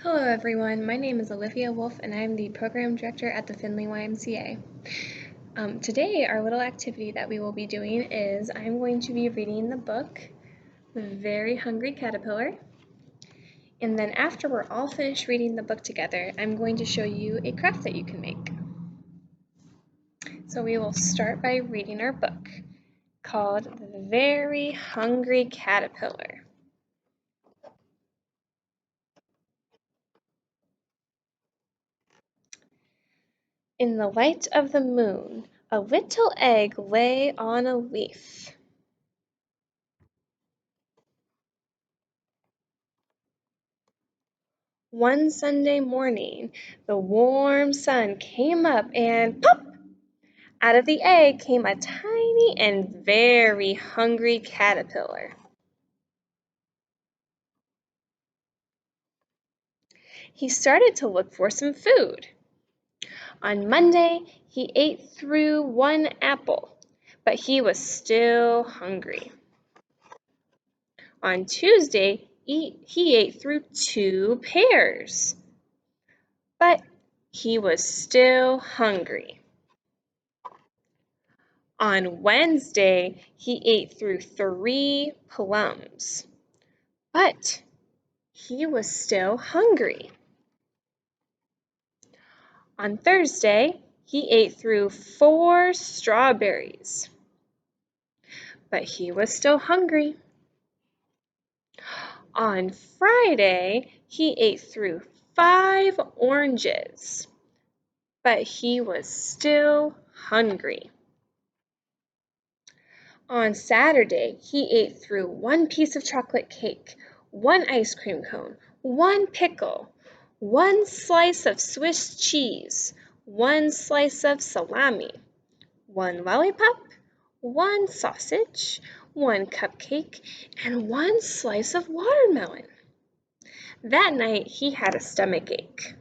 Hello everyone, my name is Olivia Wolf and I am the Program Director at the Findlay YMCA. Today our little activity that we will be doing is I'm going to be reading the book, The Very Hungry Caterpillar, and then after we're all finished reading the book together, I'm going to show you a craft that you can make. So we will start by reading our book called The Very Hungry Caterpillar. In the light of the moon, a little egg lay on a leaf. One Sunday morning, the warm sun came up and pop! Out of the egg came a tiny and very hungry caterpillar. He started to look for some food. On Monday, he ate through one apple, but he was still hungry. On Tuesday, he ate through 2 pears, but he was still hungry. On Wednesday, he ate through 3 plums, but he was still hungry. On Thursday, he ate through 4 strawberries, but he was still hungry. On Friday, he ate through 5 oranges, but he was still hungry. On Saturday, he ate through 1 piece of chocolate cake, 1 ice cream cone, 1 pickle, 1 slice of Swiss cheese, 1 slice of salami, 1 lollipop, 1 sausage, 1 cupcake, and 1 slice of watermelon. That night, he had a stomachache.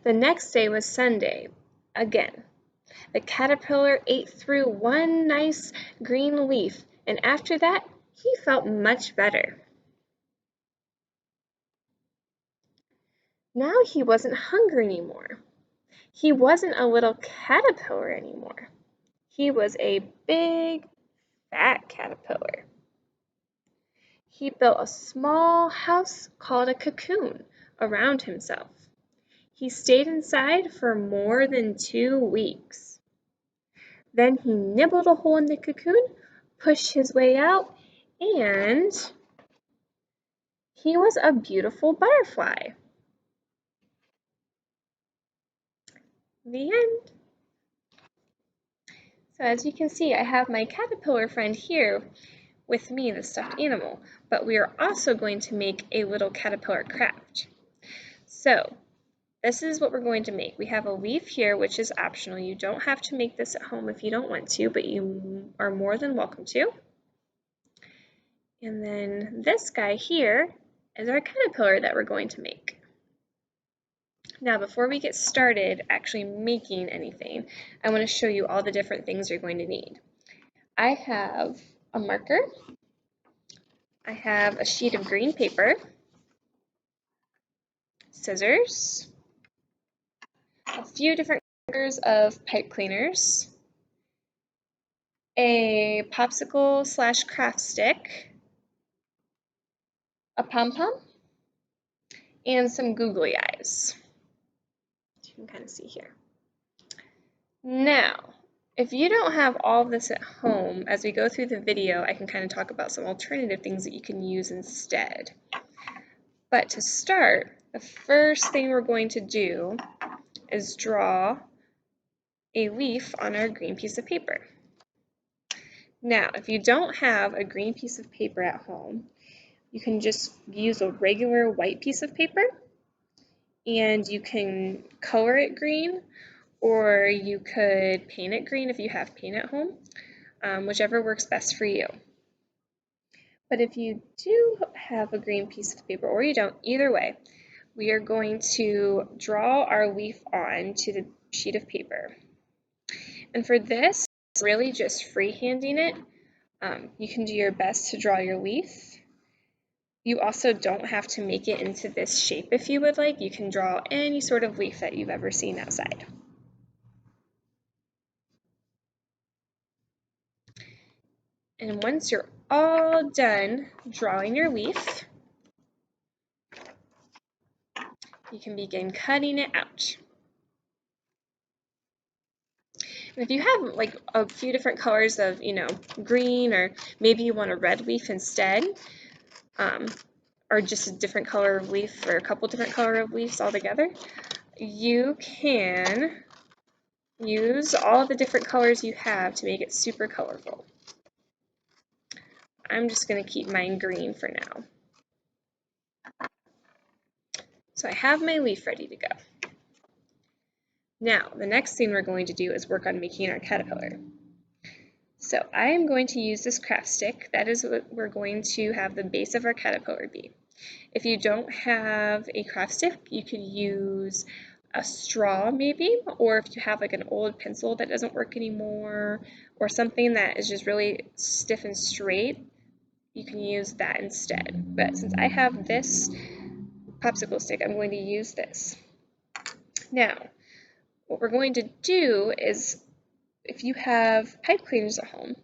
The next day was Sunday again. The caterpillar ate through 1 nice green leaf, and after that, he felt much better. Now he wasn't hungry anymore. He wasn't a little caterpillar anymore. He was a big, fat caterpillar. He built a small house called a cocoon around himself. He stayed inside for more than 2 weeks. Then he nibbled a hole in the cocoon, pushed his way out, and he was a beautiful butterfly. The end. So as you can see, I have my caterpillar friend here with me, the stuffed animal, but we are also going to make a little caterpillar craft. So this is what we're going to make. We have a leaf here, which is optional. You don't have to make this at home if you don't want to, but you are more than welcome to. And then this guy here is our caterpillar that we're going to make. Now, before we get started actually making anything, I want to show you all the different things you're going to need. I have a marker, I have a sheet of green paper, scissors, a few different colors of pipe cleaners, a popsicle / craft stick, a pom-pom, and some googly eyes. You can kind of see here. Now, if you don't have all of this at home, as we go through the video, I can kind of talk about some alternative things that you can use instead. But to start, the first thing we're going to do is draw a leaf on our green piece of paper. Now, if you don't have a green piece of paper at home, you can just use a regular white piece of paper, and you can color it green, or you could paint it green if you have paint at home, whichever works best for you. But if you do have a green piece of paper, or you don't, either way, we are going to draw our leaf on to the sheet of paper. And for this, really just freehanding it. You can do your best to draw your leaf. You also don't have to make it into this shape if you would like. You can draw any sort of leaf that you've ever seen outside. And once you're all done drawing your leaf, you can begin cutting it out. And if you have like a few different colors of, green, or maybe you want a red leaf instead, or just a different color of leaf, or a couple different color of leaves all together, you can use all the different colors you have to make it super colorful. I'm just going to keep mine green for now. So I have my leaf ready to go. Now, the next thing we're going to do is work on making our caterpillar. So I am going to use this craft stick. That is what we're going to have the base of our caterpillar be. If you don't have a craft stick, you could use a straw maybe, or if you have like an old pencil that doesn't work anymore, or something that is just really stiff and straight, you can use that instead. But since I have this popsicle stick, I'm going to use this. Now, what we're going to do is, if you have pipe cleaners at home,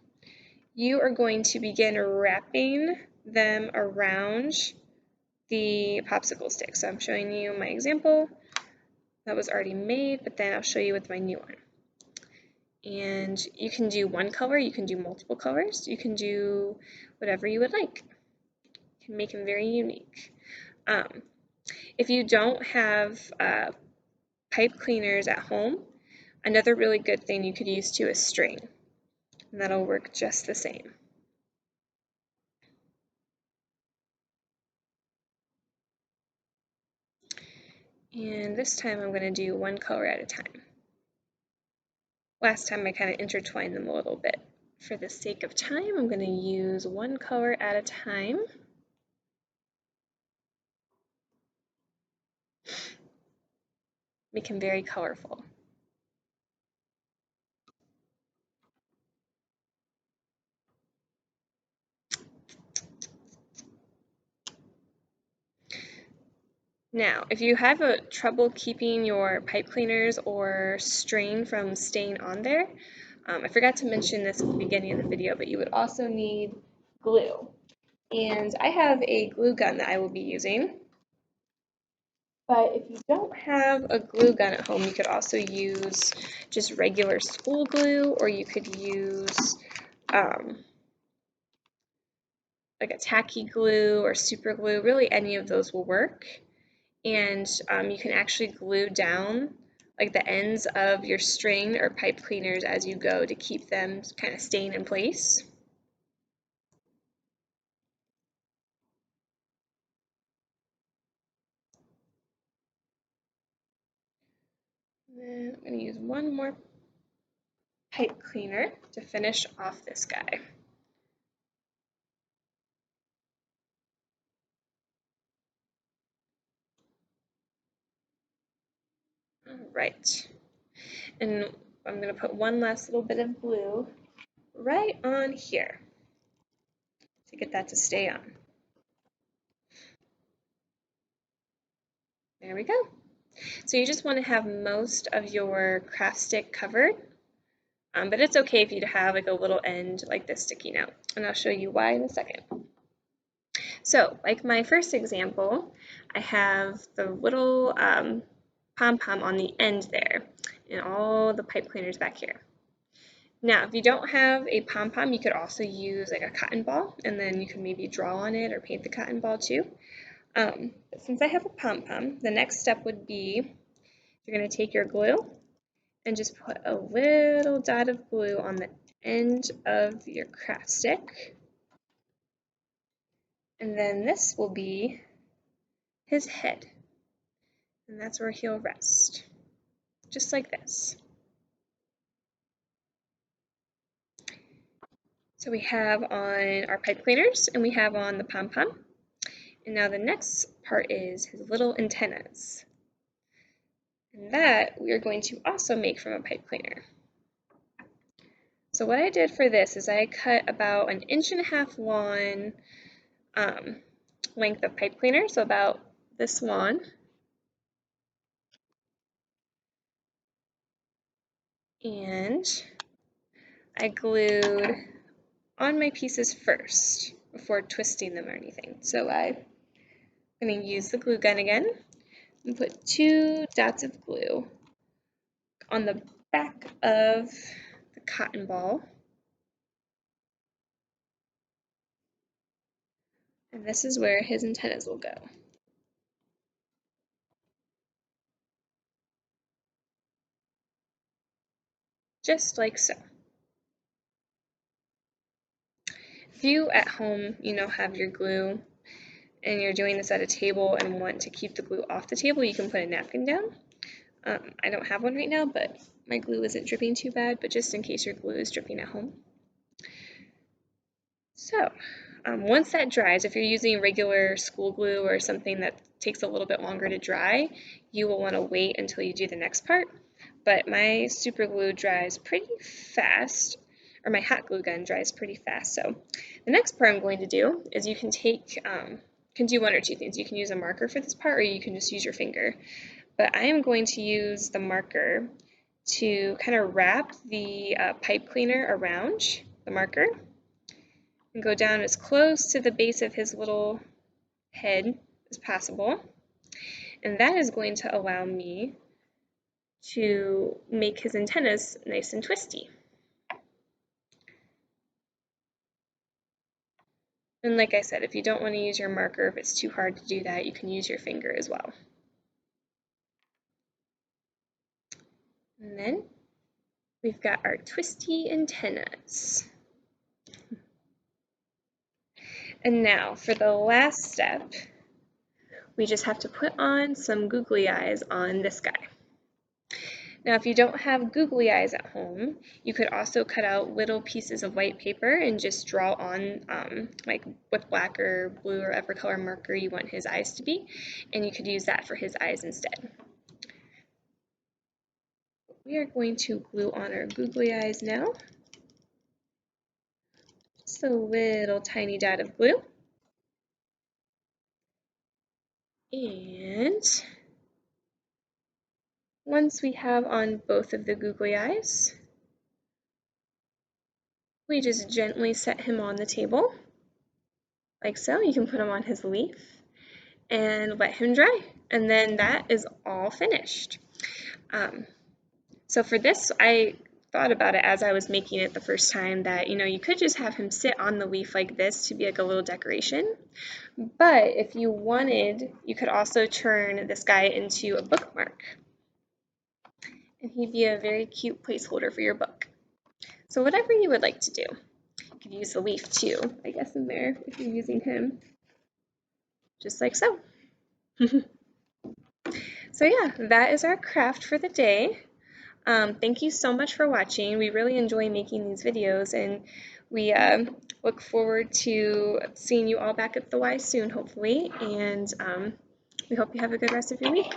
you are going to begin wrapping them around the popsicle stick. So I'm showing you my example that was already made, but then I'll show you with my new one. And you can do one color, you can do multiple colors, you can do whatever you would like. You can make them very unique. If you don't have pipe cleaners at home, another really good thing you could use too is string, and that'll work just the same. And this time I'm going to do one color at a time. Last time I kind of intertwined them a little bit. For the sake of time, I'm going to use one color at a time. Make them very colorful. Now, if you have trouble keeping your pipe cleaners or string from staying on there, I forgot to mention this at the beginning of the video, but you would also need glue. And I have a glue gun that I will be using. But if you don't have a glue gun at home, you could also use just regular school glue, or you could use like a tacky glue or super glue. Really, any of those will work. And you can actually glue down like the ends of your string or pipe cleaners as you go to keep them kind of staying in place. And then I'm going to use one more pipe cleaner to finish off this guy. All right. And I'm going to put one last little bit of glue right on here to get that to stay on. There we go. So you just want to have most of your craft stick covered, but it's okay if you have like a little end like this sticking out, and I'll show you why in a second. So like my first example, I have the little pom-pom on the end there and all the pipe cleaners back here. Now, if you don't have a pom-pom, you could also use like a cotton ball, and then you can maybe draw on it or paint the cotton ball too. But since I have a pom-pom, the next step would be you're going to take your glue and just put a little dot of glue on the end of your craft stick. And then this will be his head. And that's where he'll rest, just like this. So we have on our pipe cleaners, and we have on the pom-pom. And now the next part is his little antennas. And that we are going to also make from a pipe cleaner. So what I did for this is I cut about 1.5 inches long length of pipe cleaner, so about this long. And I glued on my pieces first before twisting them or anything. So I'm going to use the glue gun again and put 2 dots of glue on the back of the cotton ball. And this is where his antennas will go. Just like so. If you at home, have your glue and you're doing this at a table and want to keep the glue off the table, you can put a napkin down. I don't have one right now, but my glue isn't dripping too bad, but just in case your glue is dripping at home. So once that dries, if you're using regular school glue or something that takes a little bit longer to dry, you will want to wait until you do the next part. But my super glue dries pretty fast, or my hot glue gun dries pretty fast. So the next part I'm going to do is you can do one or two things. You can use a marker for this part, or you can just use your finger. But I am going to use the marker to kind of wrap the pipe cleaner around the marker and go down as close to the base of his little head as possible. And that is going to allow me to make his antennas nice and twisty. And like I said, if you don't want to use your marker, if it's too hard to do that, you can use your finger as well. And then we've got our twisty antennas. And now for the last step, we just have to put on some googly eyes on this guy. Now, if you don't have googly eyes at home, you could also cut out little pieces of white paper and just draw on, like with black or blue or whatever color marker you want his eyes to be, and you could use that for his eyes instead. We are going to glue on our googly eyes now. Just a little tiny dot of glue. And once we have on both of the googly eyes, we just gently set him on the table, like so. You can put him on his leaf and let him dry, and then that is all finished. So for this, I thought about it as I was making it the first time that, you could just have him sit on the leaf like this to be like a little decoration. But if you wanted, you could also turn this guy into a bookmark. And he'd be a very cute placeholder for your book. So whatever you would like to do. You could use the leaf too, I guess, in there if you're using him. Just like so. So yeah, that is our craft for the day. Thank you so much for watching. We really enjoy making these videos, and we look forward to seeing you all back at the Y soon, hopefully, and we hope you have a good rest of your week.